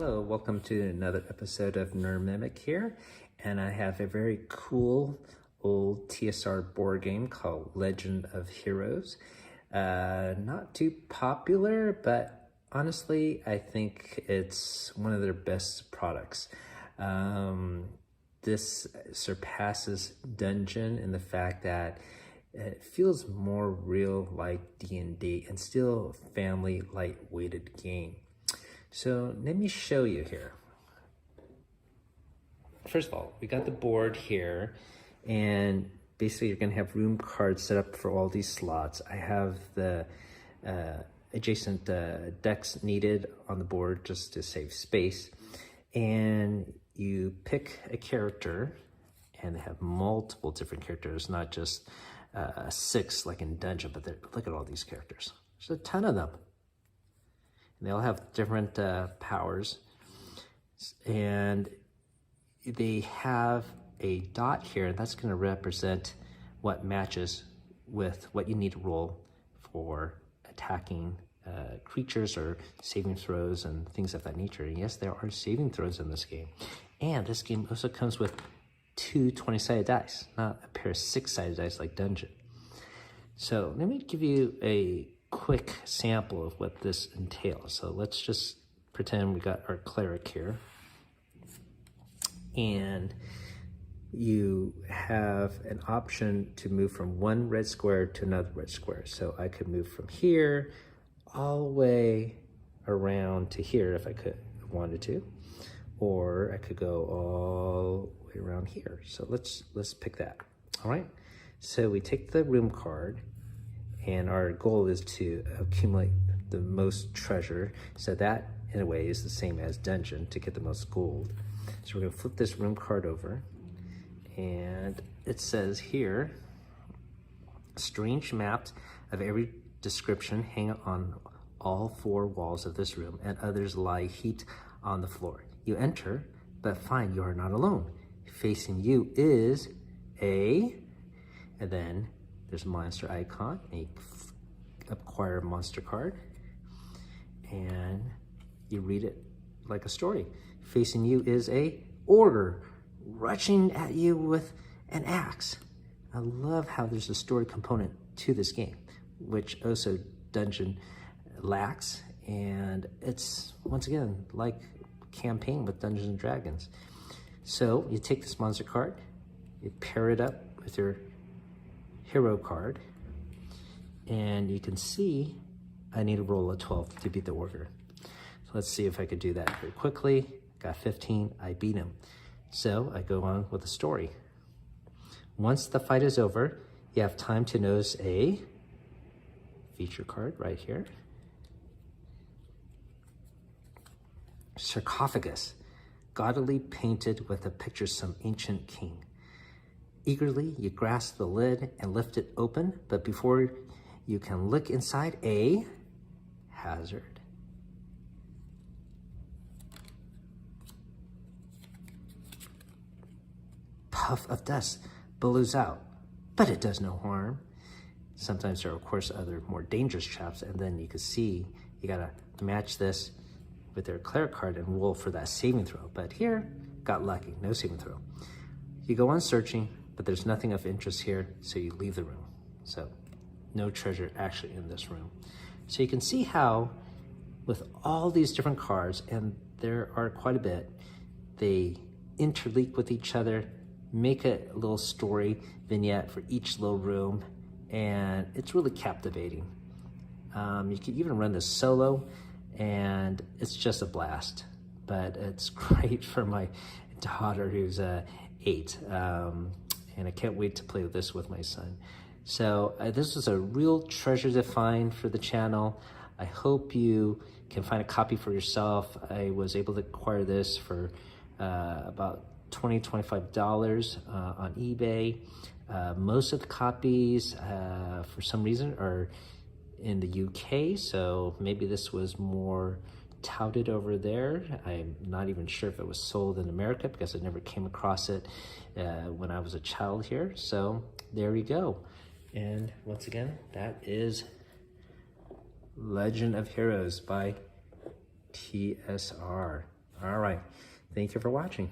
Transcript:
Hello, welcome to another episode of Mimic here, and I have a very cool old TSR board game called Legend of Heroes. Not too popular, but honestly, I think it's one of their best products. This surpasses Dungeon in the fact that it feels more real like D&D and still a family light-weighted game. So let me show you here. First of all, we got the board here, and basically you're gonna have room cards set up for all these slots. I have the adjacent decks needed on the board just to save space. And you pick a character, and they have multiple different characters, not just 6 like in Dungeon, but look at all these characters. There's a ton of them. And they all have different powers, and they have a dot here, and that's going to represent what matches with what you need to roll for attacking creatures or saving throws and things of that nature. And yes, there are saving throws in this game. And this game also comes with 2 20-sided dice, not a pair of 6-sided dice like Dungeon. So let me give you a quick sample of what this entails. So let's just pretend we got our cleric here, and you have an option to move from one red square to another red square. So I could move from here all the way around to here if I wanted to, or I could go all the way around here. So let's pick that. All right, so we take the room card, and our goal is to accumulate the most treasure. So that, in a way, is the same as Dungeon, to get the most gold. So we're gonna flip this room card over, and it says here, strange maps of every description hang on all 4 walls of this room, and others lie heaped on the floor. You enter, but find you are not alone. Facing you is and then there's a monster icon, and you acquire a monster card, and you read it like a story. Facing you is a ogre, rushing at you with an axe. I love how there's a story component to this game, which also Dungeon lacks, and it's, once again, like campaign with Dungeons and Dragons. So you take this monster card, you pair it up with your hero card, and you can see I need to roll a 12 to beat the ogre. So let's see if I could do that very quickly. Got 15, I beat him. So I go on with the story. Once the fight is over, you have time to notice a feature card right here. Sarcophagus, gaudily painted with a picture of some ancient king. Eagerly, you grasp the lid and lift it open, but before you can look inside, a hazard. Puff of dust billows out, but it does no harm. Sometimes there are, of course, other more dangerous traps, and then you can see you gotta match this with their cleric card and roll for that saving throw. But here, got lucky, no saving throw. You go on searching, but there's nothing of interest here, so you leave the room. So no treasure actually in this room. So you can see how with all these different cards, and there are quite a bit, they interleak with each other, make a little story vignette for each little room, and it's really captivating. You can even run this solo, and it's just a blast. But it's great for my daughter who's 8. And I can't wait to play this with my son. So this is a real treasure to find for the channel. I hope you can find a copy for yourself. I was able to acquire this for about $20, $25 on eBay. Most of the copies, for some reason, are in the UK, so maybe this was more touted over there. I'm not even sure if it was sold in America because I never came across it when I was a child here. So there we go. And once again, that is Legend of Heroes by TSR. All right. Thank you for watching.